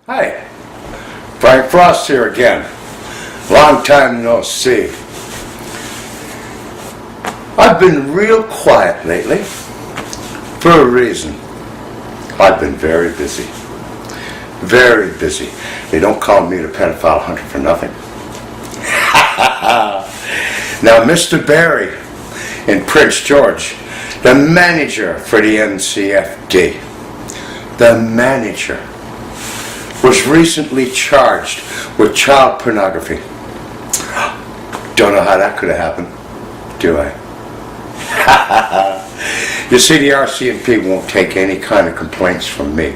Hi, Frank Frost here again. Long time no see. I've been real quiet lately for a reason. I've been very busy. Very busy. They don't call me the pedophile hunter for nothing. Now, Mr. Barry in Prince George, the manager for the NCFD, the manager, was recently charged with child pornography. Don't know how that could have happened, do I? You see, the RCMP won't take any kind of complaints from me.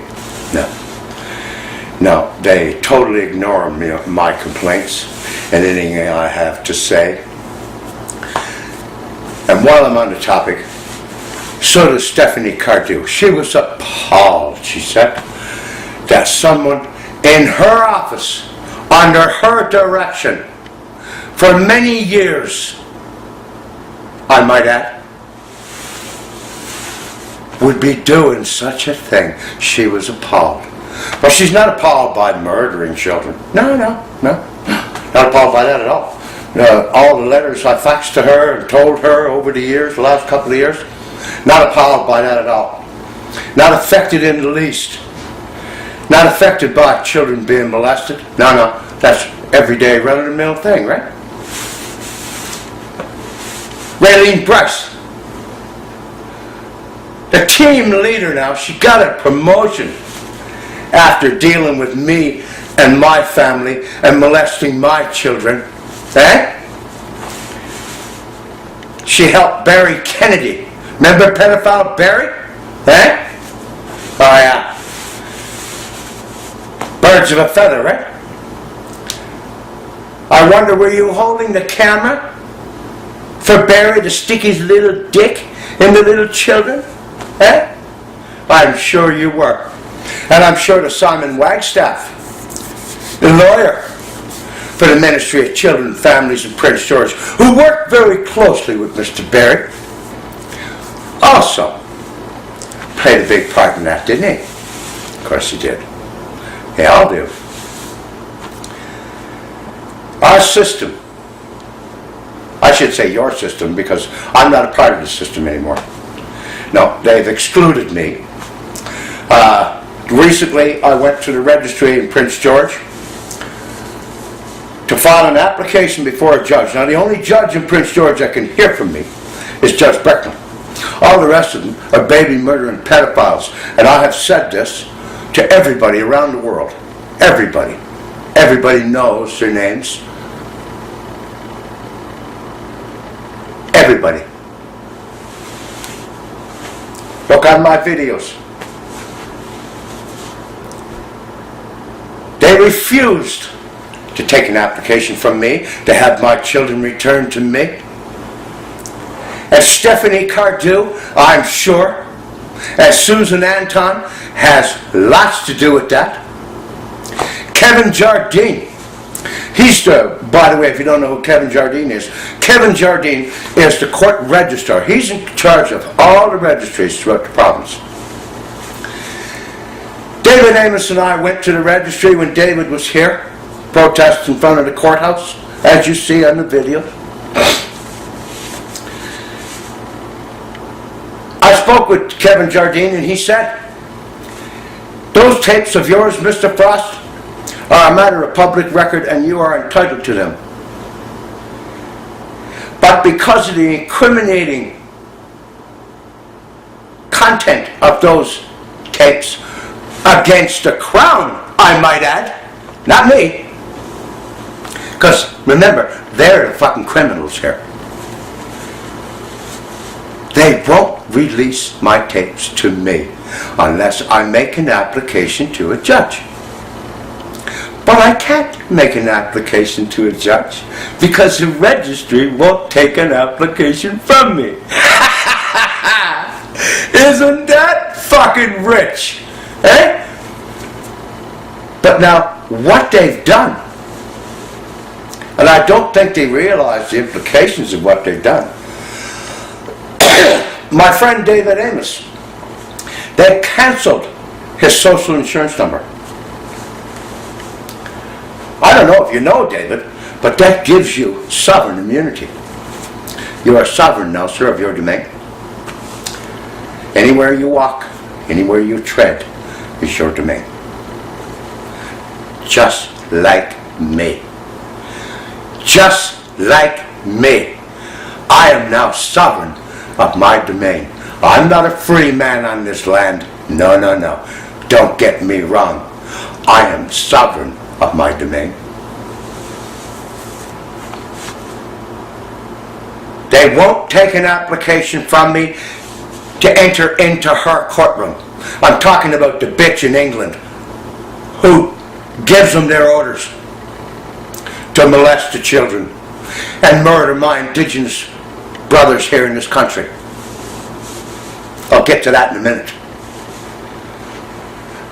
No, they totally ignore my complaints and anything I have to say. And while I'm on the topic, so does Stephanie Cardew. She was appalled, she said, that someone in her office, under her direction, for many years, I might add, would be doing such a thing. She was appalled. But she's not appalled by murdering children. No. Not appalled by that at all. All the letters I faxed to her and told her over the years, the last couple of years, not appalled by that at all. Not affected in the least. Not affected by children being molested. No, that's everyday run-of-the-mill thing, right? Raylene Bryce, the team leader now, she got a promotion after dealing with me and my family and molesting my children. She helped Barry Kennedy. Remember pedophile Barry? Oh yeah. Birds of a feather, right? I wonder, were you holding the camera for Barry to stick his little dick in the little children? I'm sure you were. And I'm sure that Simon Wagstaff, the lawyer for the Ministry of Children, Families in Prince George, who worked very closely with Mr. Barry, also played a big part in that, didn't he? Of course he did. They all do. Our system, I should say your system, because I'm not a part of the system anymore. No, they've excluded me. Recently, I went to the registry in Prince George to file an application before a judge. Now, the only judge in Prince George that can hear from me is Judge Breckland. All the rest of them are baby murdering pedophiles. And I have said this to everybody around the world. Everybody. Everybody knows their names. Everybody. Look on my videos. They refused to take an application from me to have my children returned to me. And Stephanie Cardew, I'm sure, and Susan Anton has lots to do with that. Kevin Jardine, by the way, if you don't know who Kevin Jardine is, Kevin Jardine is the court registrar. He's in charge of all the registries throughout the province. David Amos and I went to the registry when David was here, protest in front of the courthouse, as you see on the video. I spoke with Kevin Jardine and he said, those tapes of yours, Mr. Frost, are a matter of public record and you are entitled to them. But because of the incriminating content of those tapes against the Crown, I might add, not me, because remember, they're the fucking criminals here. They won't release my tapes to me unless I make an application to a judge. But I can't make an application to a judge because the registry won't take an application from me. Isn't that fucking rich? But now, what they've done, and I don't think they realize the implications of what they've done. My friend David Amos, they canceled his social insurance number. I don't know if you know, David, but that gives you sovereign immunity. You are sovereign now, sir, of your domain. Anywhere you walk, anywhere you tread is your domain. Just like me. Just like me. I am now sovereign of my domain. I'm not a free man on this land. No, no, no. Don't get me wrong. I am sovereign of my domain. They won't take an application from me to enter into her courtroom. I'm talking about the bitch in England who gives them their orders to molest the children and murder my indigenous brothers here in this country. I'll get to that in a minute.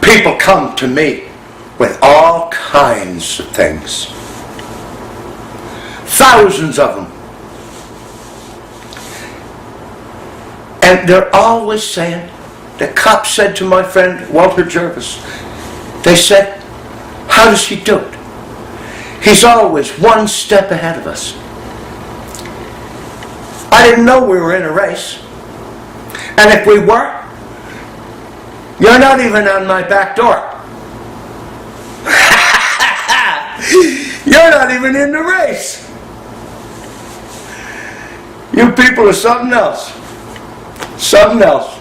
People come to me with all kinds of things. Thousands of them. And they're always saying, the cops said to my friend Walter Jervis, they said, how does he do it? He's always one step ahead of us. I didn't know we were in a race. And if we were, you're not even on my back door. You're not even in the race. You people are something else. Something else.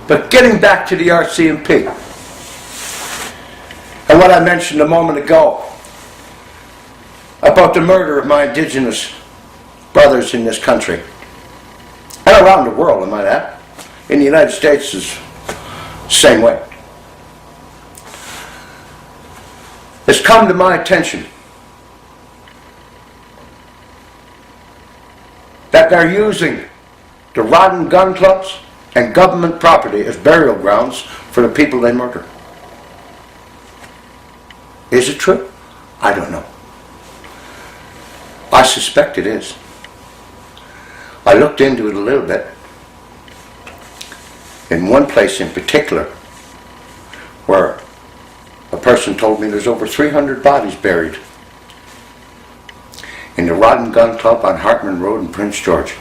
But getting back to the RCMP, and what I mentioned a moment ago about the murder of my indigenous brothers in this country, and around the world, I might add. In the United States is the same way. It's come to my attention that they're using the rod and gun clubs and government property as burial grounds for the people they murder. Is it true? I don't know. I suspect it is. I looked into it a little bit. In one place in particular, where a person told me there's over 300 bodies buried in the Rod and Gun Club on Hartman Road in Prince George.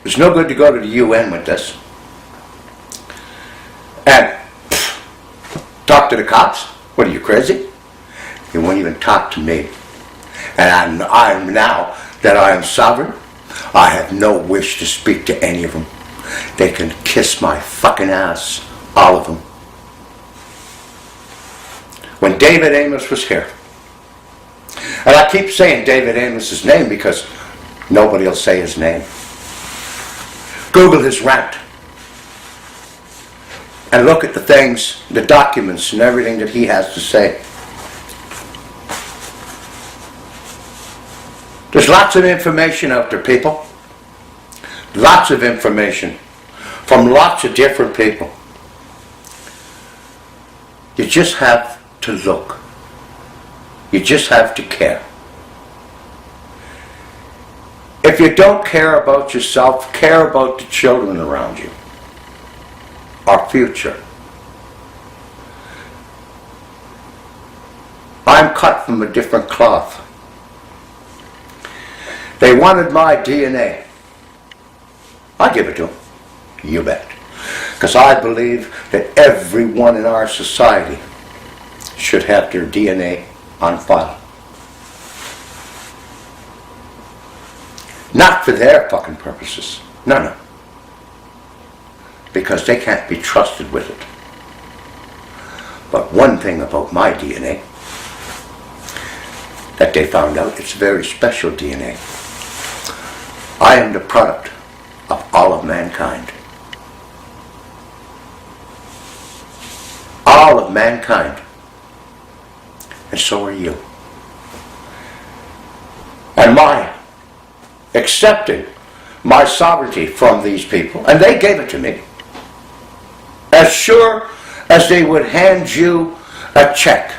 It's no good to go to the UN with this and talk to the cops. What are you, crazy? You won't even talk to me. And I'm now that I am sovereign, I have no wish to speak to any of them. They can kiss my fucking ass, all of them. When David Amos was here, and I keep saying David Amos's name because nobody will say his name. Google his rant and look at the things, the documents and everything that he has to say. There's lots of information out there, people. Lots of information from lots of different people. You just have to look. You just have to care. If you don't care about yourself, care about the children around you. Our future. I'm cut from a different cloth. They wanted my DNA. I give it to them. You bet. Because I believe that everyone in our society should have their DNA on file. Not for their fucking purposes. No. Because they can't be trusted with it. But one thing about my DNA that they found out, it's very special DNA. I am the product of all of mankind. All of mankind. And so are you. And my accepting my sovereignty from these people, and they gave it to me, as sure as they would hand you a check.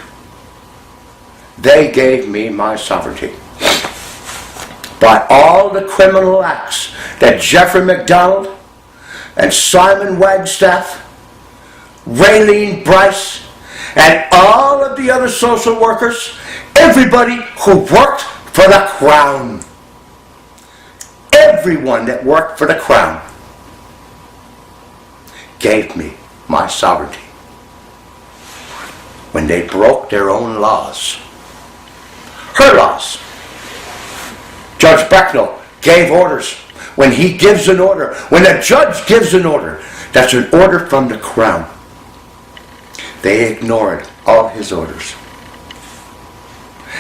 They gave me my sovereignty. By all the criminal acts that Jeffrey MacDonald and Simon Wagstaff Raylene Bryce, and all of the other social workers, everybody who worked for the Crown. Everyone that worked for the Crown gave me my sovereignty when they broke their own laws. Her laws. Judge Bracknell gave orders. When he gives an order, when a judge gives an order, that's an order from the Crown. They ignored all his orders.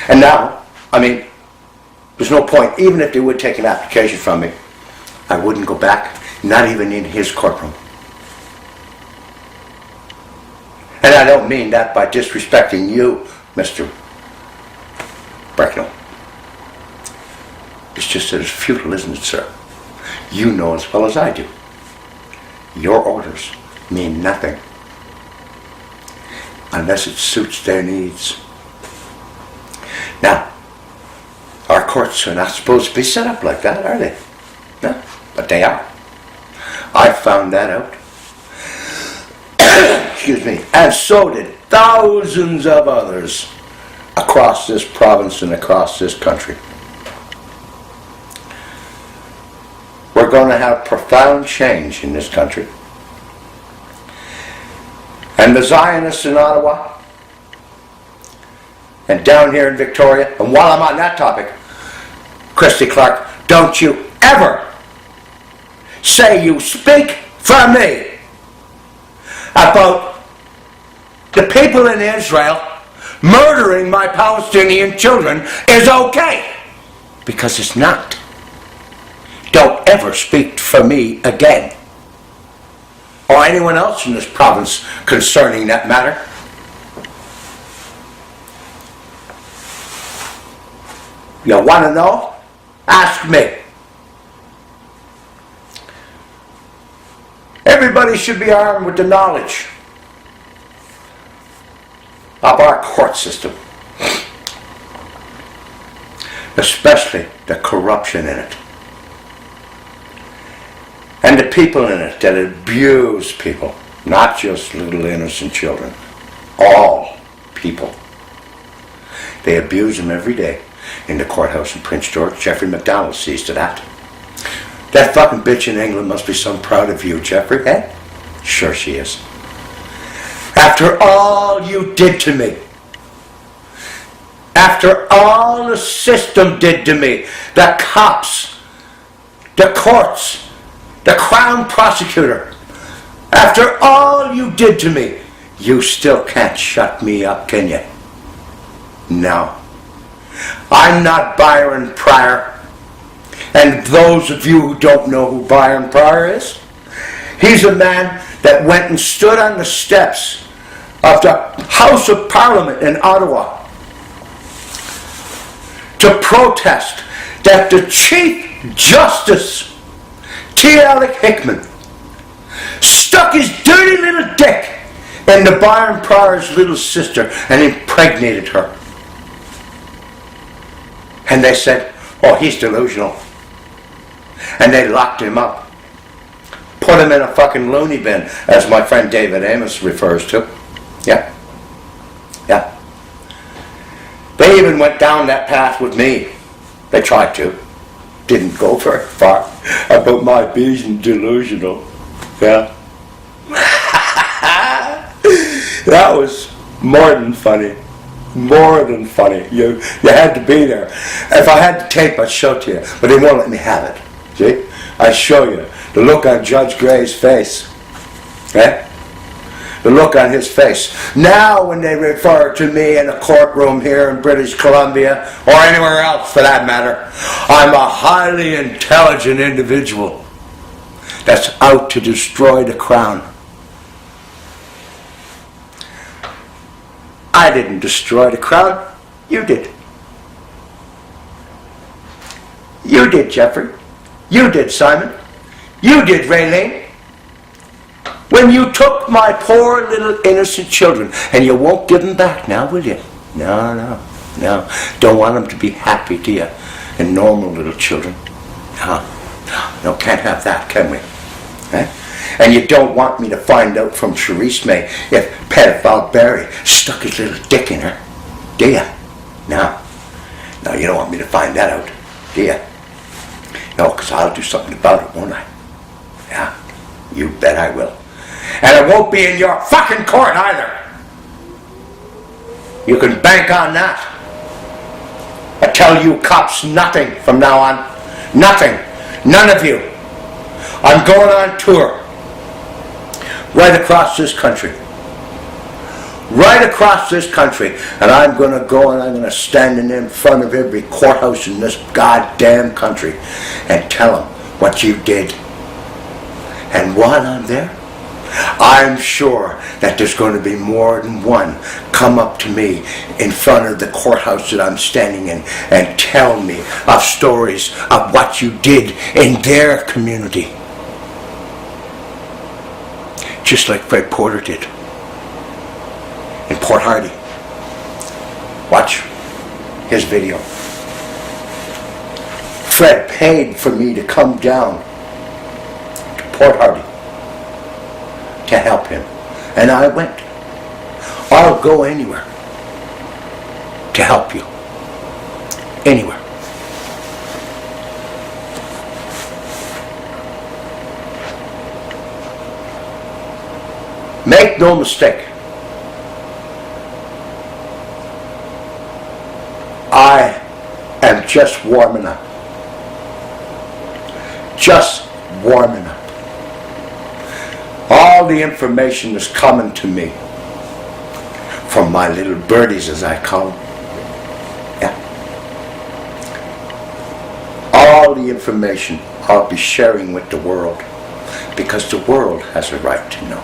And now, there's no point, even if they would take an application from me, I wouldn't go back, not even in his courtroom. And I don't mean that by disrespecting you, Mr. Bracknell. It's just that it's futile, isn't it, sir? You know as well as I do. Your orders mean nothing unless it suits their needs. Now, our courts are not supposed to be set up like that, are they? No, but they are. I found that out. Excuse me. And so did thousands of others across this province and across this country. We're going to have profound change in this country. And the Zionists in Ottawa and down here in Victoria, and while I'm on that topic, Christy Clark, don't you ever say you speak for me about the people in Israel murdering my Palestinian children is okay, because it's not. Don't ever speak for me again, or anyone else in this province concerning that matter. You want to know? Ask me. Everybody should be armed with the knowledge of our court system, especially the corruption in it, and the people in it that abuse people, not just little innocent children, all people. They abuse them every day in the courthouse in Prince George. Jeffrey McDonald sees to that. That fucking bitch in England must be so proud of you, Jeffrey, eh? Sure she is. After all you did to me, after all the system did to me, the cops, the courts, the Crown prosecutor, after all you did to me, you still can't shut me up, can you? No. I'm not Byron Pryor. And those of you who don't know who Byron Pryor is, he's a man that went and stood on the steps of the House of Parliament in Ottawa to protest that the Chief Justice, T. Alec Hickman, stuck his dirty little dick into Byron Pryor's little sister and impregnated her. And they said, oh, he's delusional. And they locked him up. Put him in a fucking loony bin, as my friend David Amos refers to. Yeah. Yeah. They even went down that path with me. They tried to. Didn't go very far about my being delusional. Yeah. That was more than funny. More than funny. You had to be there. If I had the tape, I'd show it to you. But they won't let me have it. See? I show you the look on Judge Gray's face. Okay? The look on his face. Now when they refer to me in a courtroom here in British Columbia, or anywhere else for that matter, I'm a highly intelligent individual that's out to destroy the Crown. I didn't destroy the Crown. You did. You did, Jeffrey. You did, Simon. You did, Raylene. When you took my poor little innocent children, and you won't give them back now, will you? No, no, no. Don't want them to be happy, do you? And normal little children. No, no, can't have that, can we? Eh? And you don't want me to find out from Cherise May if pedophile Barry stuck his little dick in her, do you? No. No, you don't want me to find that out, do you? No, because I'll do something about it, won't I? Yeah, you bet I will. And it won't be in your fucking court either. You can bank on that. I tell you cops nothing from now on. Nothing. None of you. I'm going on tour. Right across this country. Right across this country. And I'm going to go and I'm going to stand in front of every courthouse in this goddamn country and tell them what you did. And while I'm there, I'm sure that there's going to be more than one come up to me in front of the courthouse that I'm standing in and tell me of stories of what you did in their community. Just like Fred Porter did in Port Hardy. Watch his video. Fred paid for me to come down to Port Hardy to help him. And I went. I'll go anywhere to help you. Anywhere. Make no mistake. I am just warming up. Just warming up. All the information is coming to me from my little birdies, as I call them. Yeah. All the information I'll be sharing with the world, because the world has a right to know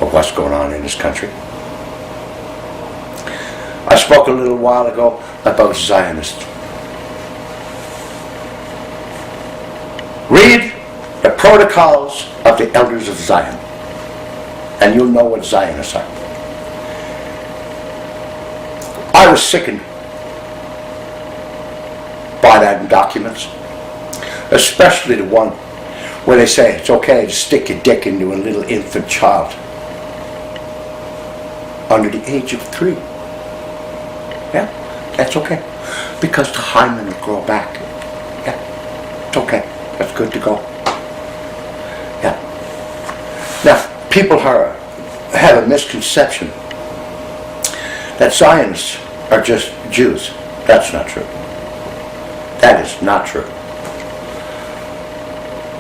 of what's going on in this country. I spoke a little while ago about Zionists. Read the protocols of the elders of Zion, and you'll know what Zionists are. I was sickened by that in documents, especially the one where they say it's okay to stick your dick into a little infant child under the age of 3. Yeah, that's okay, because the hymen will grow back. Yeah, it's okay. That's good to go. Yeah. Now, people have a misconception that Zionists are just Jews. That's not true. That is not true.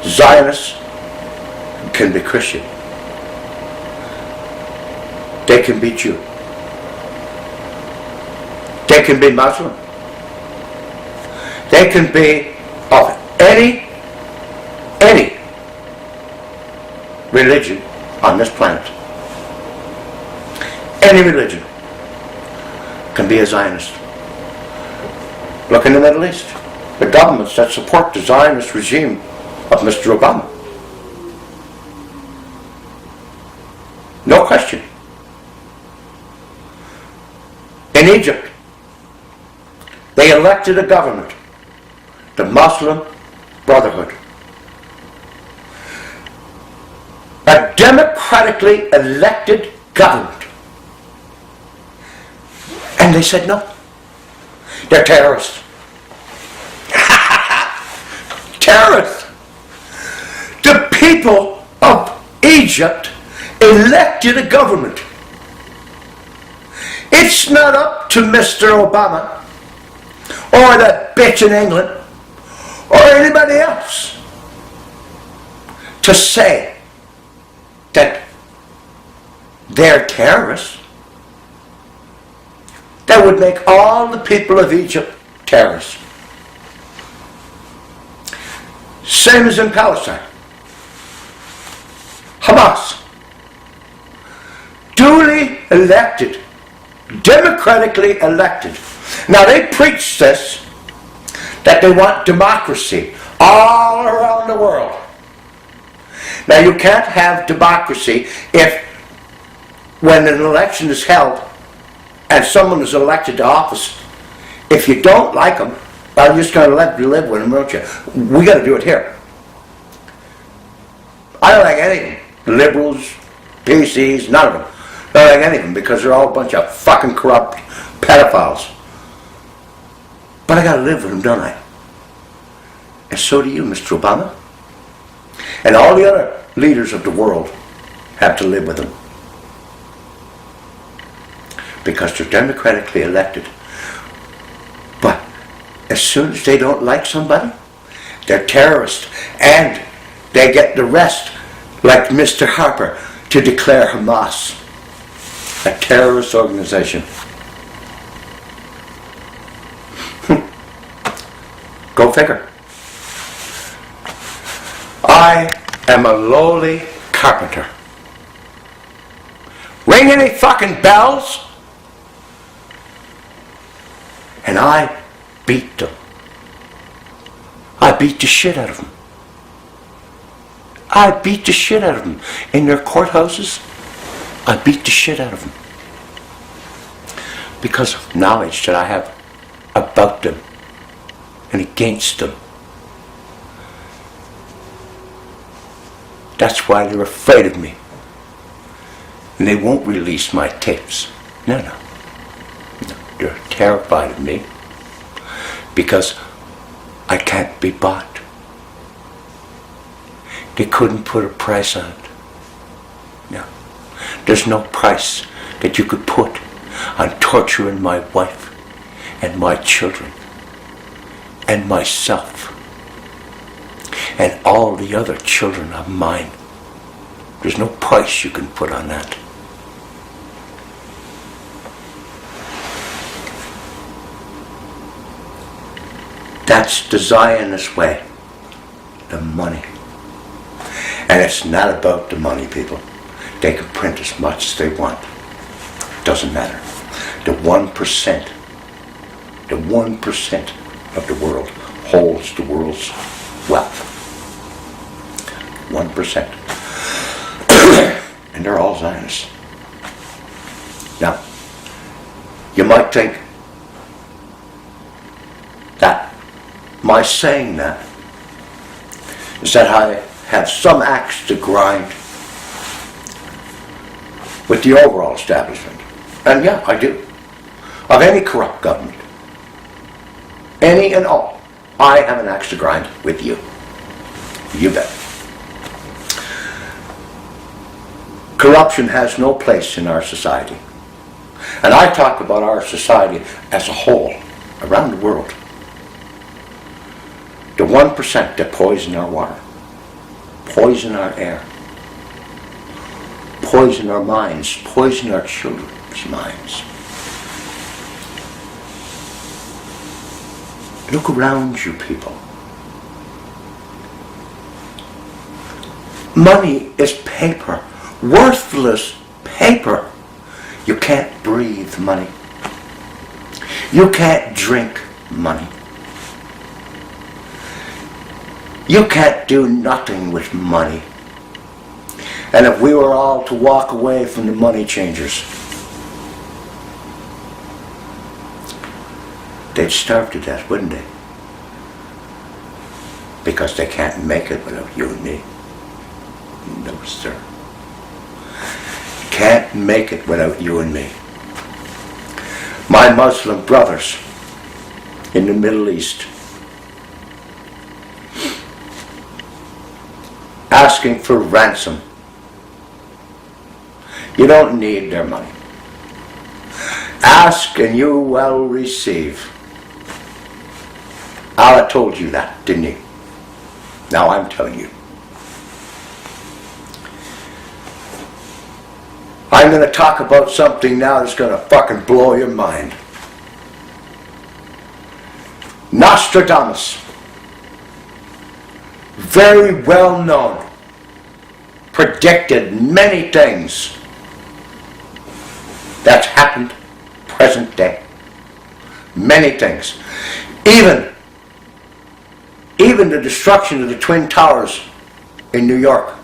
Zionists can be Christian. They can be Jew. They can be Muslim. They can be of any religion on this planet. Any religion can be a Zionist. Look in the Middle East. The governments that support the Zionist regime of Mr. Obama. No question. In Egypt, they elected a government, the Muslim Brotherhood. A democratically elected government. And they said no. They're terrorists. Terrorists. The people of Egypt elected a government. It's not up to Mr. Obama or the bitch in England or anybody else to say that they're terrorists. That would make all the people of Egypt terrorists. Same as in Palestine. Hamas. Duly elected. Democratically elected. Now they preach this, that they want democracy all around the world. Now you can't have democracy if, when an election is held and someone is elected to office, if you don't like them, well, you're just going to let you live with them, won't you? We got to do it here. I don't like any of them. Liberals, PCs, none of them. I don't like any of them because they're all a bunch of fucking corrupt pedophiles. But I gotta live with them, don't I? And so do you, Mr. Obama. And all the other leaders of the world have to live with them. Because they're democratically elected. But as soon as they don't like somebody, they're terrorists. And they get the rest, like Mr. Harper, to declare Hamas a terrorist organization. Go figure. I am a lowly carpenter. Ring any fucking bells? And I beat them. I beat the shit out of them. I beat the shit out of them. In their courthouses, I beat the shit out of them. Because of knowledge that I have about them and against them. That's why they're afraid of me. And they won't release my tapes. No. They're terrified of me because I can't be bought. They couldn't put a price on it. No. There's no price that you could put on torturing my wife and my children and myself and all the other children of mine. There's no price you can put on that. That's the Zionist way. The money. And it's not about the money, people. They can print as much as they want. Doesn't matter. The 1%, the 1% of the world holds the world's wealth. 1%. And they're all Zionists. Now, you might think that my saying that is that I have some axe to grind with the overall establishment. And yeah, I do. Of any corrupt government. Any and all. I have an axe to grind with you. You bet. Corruption has no place in our society. And I talk about our society as a whole, around the world. The 1% that poison our water, poison our air, poison our minds, poison our children's minds. Look around you, people. Money is paper, worthless paper. You can't breathe money. You can't drink money. You can't do nothing with money. And if we were all to walk away from the money changers, they'd starve to death, wouldn't they? Because they can't make it without you and me. No, sir. Can't make it without you and me. My Muslim brothers in the Middle East asking for ransom. You don't need their money. Ask and you will receive. Allah told you that, didn't he? Now I'm telling you. I'm going to talk about something now that's going to fucking blow your mind. Nostradamus, very well known, predicted many things that's happened present day. Many things. Even the destruction of the Twin Towers in New York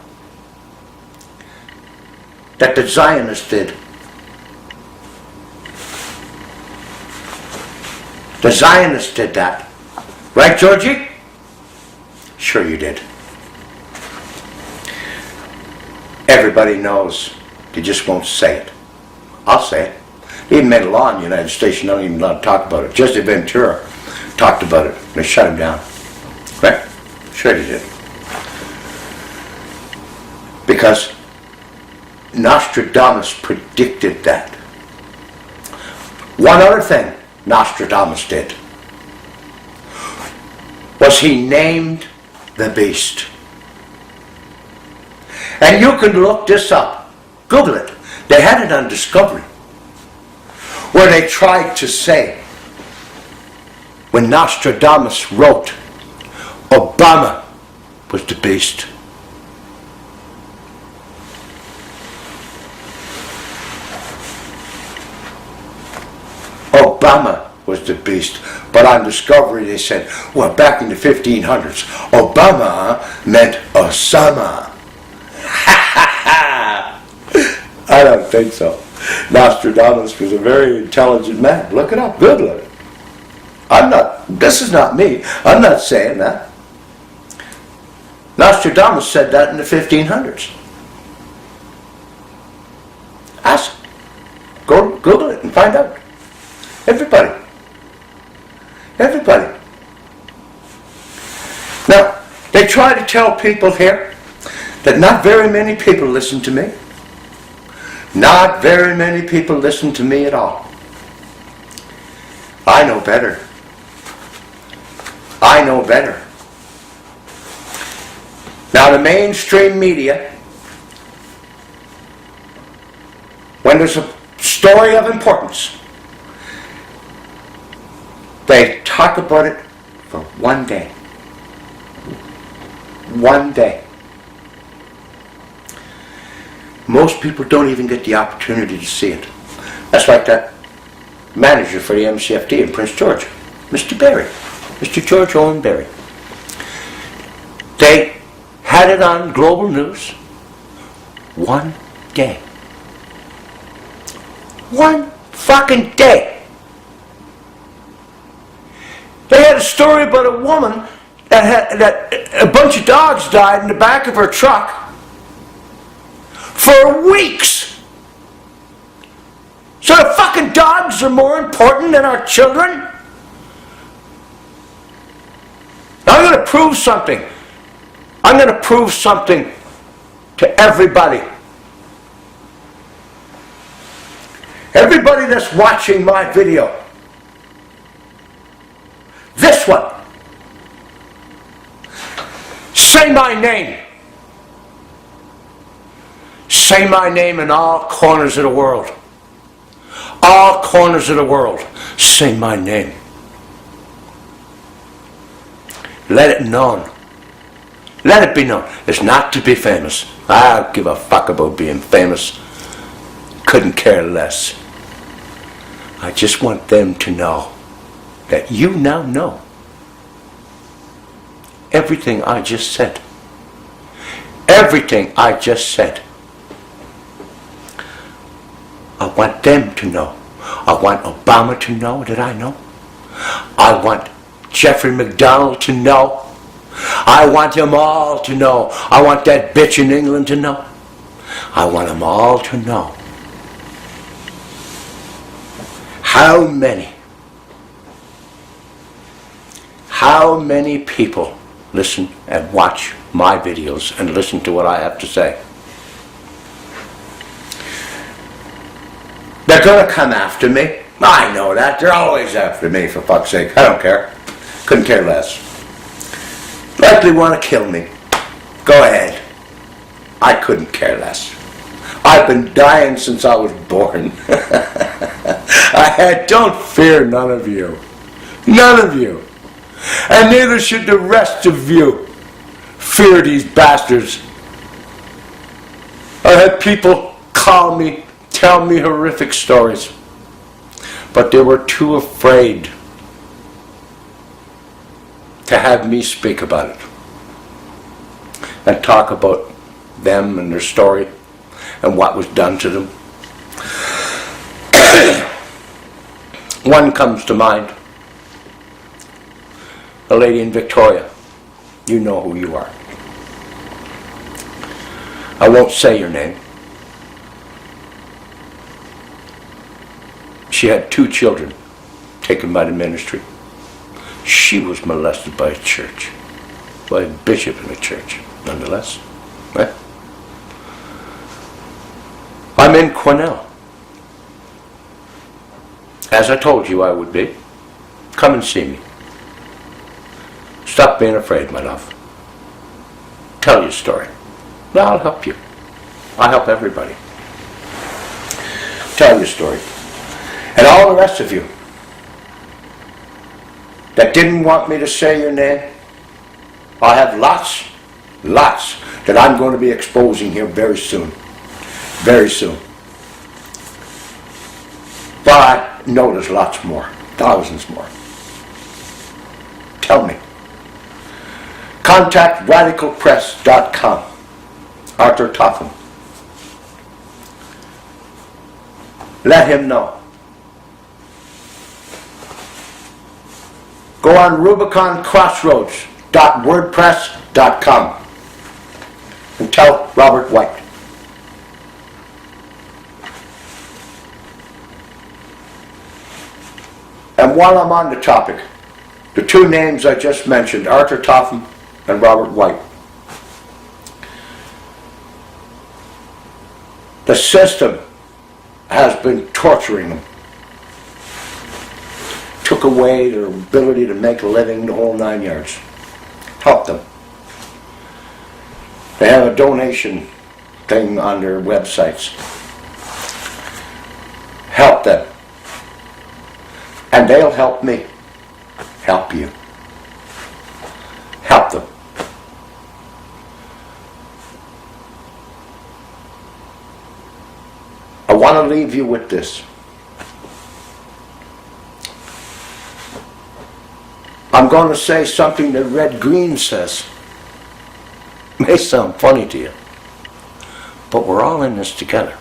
that the Zionists did. The Zionists did that. Right, Georgie? Sure you did. Everybody knows. They just won't say it. I'll say it. They even made a law in the United States, you're not even allowed to talk about it. Jesse Ventura talked about it. They shut him down. Right? Sure they did. Because Nostradamus predicted that. One other thing Nostradamus did was he named the beast. And you can look this up. Google it. They had it on Discovery, where they tried to say, when Nostradamus wrote, Obama was the beast. Obama was the beast. But on Discovery they said, well, back in the 1500s, Obama meant Osama. I don't think so. Nostradamus was a very intelligent man. Look it up, Google it. This is not me. I'm not saying that. Nostradamus said that in the 1500s. Ask. Go Google it and find out. Everybody. Everybody. Now, they try to tell people here that not very many people listen to me. Not very many people listen to me at all. I know better. I know better. Now the mainstream media, when there's a story of importance, they talk about it for one day. One day. Most people don't even get the opportunity to see it. That's like that manager for the MCFD in Prince George, Mr. Berry, Mr. George Owen Berry. They had it on Global News one day. One fucking day. They had a story about a woman that a bunch of dogs died in the back of her truck for weeks. So the fucking dogs are more important than our children? I'm going to prove something. I'm going to prove something to everybody. Everybody that's watching my video. This one. Say my name. Say my name in all corners of the world. All corners of the world. Say my name. Let it known. Let it be known. It's not to be famous. I don't give a fuck about being famous. Couldn't care less. I just want them to know that you now know everything I just said. Everything I just said. I want them to know. I want Obama to know that I know. I want Jeffrey McDonald to know. I want them all to know. I want that bitch in England to know. I want them all to know. How many people listen and watch my videos and listen to what I have to say? They're going to come after me. I know that. They're always after me, for fuck's sake. I don't care. Couldn't care less. Likely want to kill me. Go ahead. I couldn't care less. I've been dying since I was born. Don't fear none of you. None of you. And neither should the rest of you fear these bastards. I had people call me, tell me horrific stories, but they were too afraid to have me speak about it and talk about them and their story and what was done to them. One comes to mind. A lady in Victoria. You know who you are. I won't say your name. She had 2 children taken by the ministry. She was molested by a church, by a bishop in a church, nonetheless. Right? I'm in Quesnel. As I told you I would be. Come and see me. Stop being afraid, my love. Tell your story. I'll help you. I help everybody. Tell your story. And all the rest of you that didn't want me to say your name, I have lots that I'm going to be exposing here very soon. Very soon. But I know there's lots more. Thousands more. Tell me. Contact radicalpress.com. Arthur Topham. Let him know. Go on RubiconCrossroads.wordpress.com and tell Robert White. And while I'm on the topic, the 2 names I just mentioned, Arthur Topham and Robert White. The system has been torturing them. Took away their ability to make a living, the whole 9 yards. Help them. They have a donation thing on their websites. Help them. And they'll help me. Help you. Help them. I want to leave you with this. I'm going to say something that Red Green says. May sound funny to you, but we're all in this together.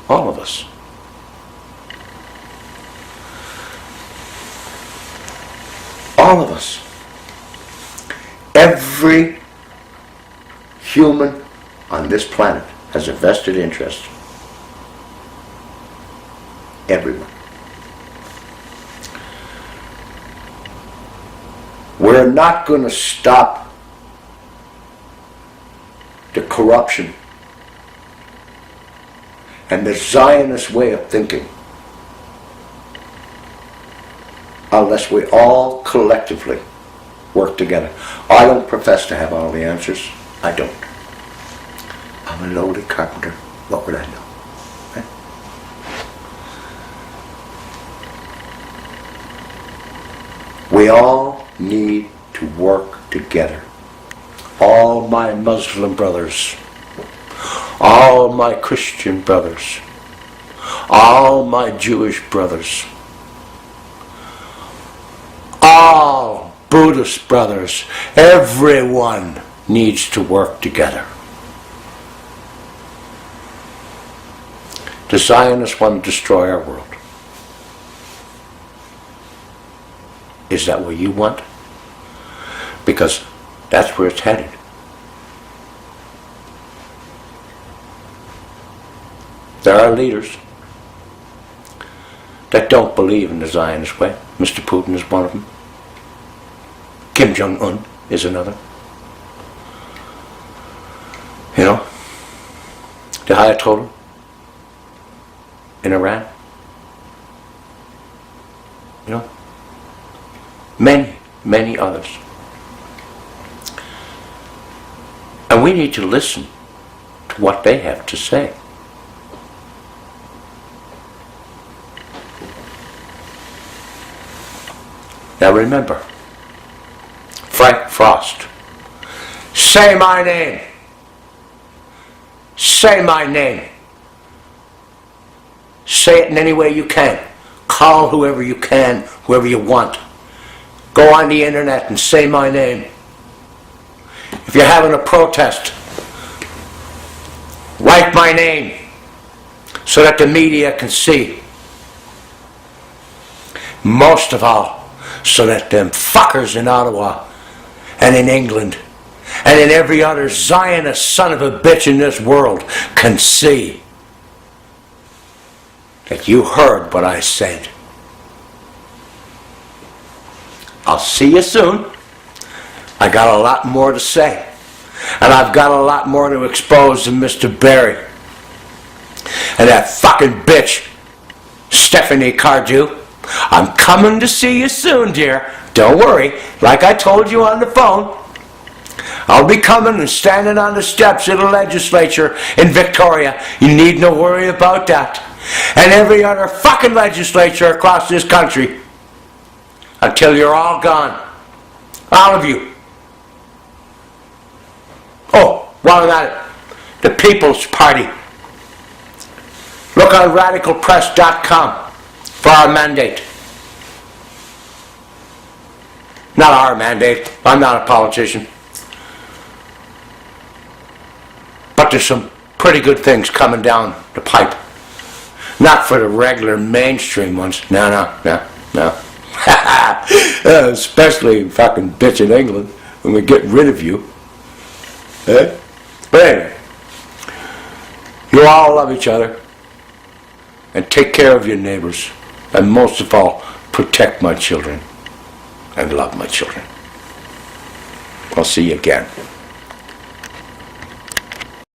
All of us. All of us. Every human on this planet has a vested interest. Everyone. We're not going to stop the corruption and the Zionist way of thinking unless we all collectively work together. I don't profess to have all the answers. I don't. I'm a lowly carpenter. What would I know? Right? We all need to work together. All my Muslim brothers, all my Christian brothers, all my Jewish brothers, all Buddhist brothers, everyone needs to work together. The Zionists want to destroy our world. Is that what you want? Because that's where it's headed. There are leaders that don't believe in the Zionist way. Mr. Putin is one of them. Kim Jong-un is another. You know, the Ayatollah in Iran. You know, many others. And we need to listen to what they have to say. Now remember, Frank Frost, say my name. Say my name. Say it in any way you can. Call whoever you can, whoever you want. Go on the internet and say my name. If you're having a protest, write my name so that the media can see. Most of all, so that them fuckers in Ottawa and in England and in every other Zionist son of a bitch in this world can see that you heard what I said. I'll see you soon. I got a lot more to say. And I've got a lot more to expose than Mr. Barry. And that fucking bitch, Stephanie Cardew. I'm coming to see you soon, dear. Don't worry. Like I told you on the phone, I'll be coming and standing on the steps of the legislature in Victoria. You need no worry about that. And every other fucking legislature across this country. Until you're all gone. All of you. Oh, while I'm at it, the People's Party. Look on radicalpress.com for our mandate. Not our mandate. I'm not a politician. But there's some pretty good things coming down the pipe. Not for the regular mainstream ones. No. Especially fucking bitch in England when we get rid of you. Eh? But anyway, you all love each other and take care of your neighbors, and most of all, protect my children and love my children. I'll see you again.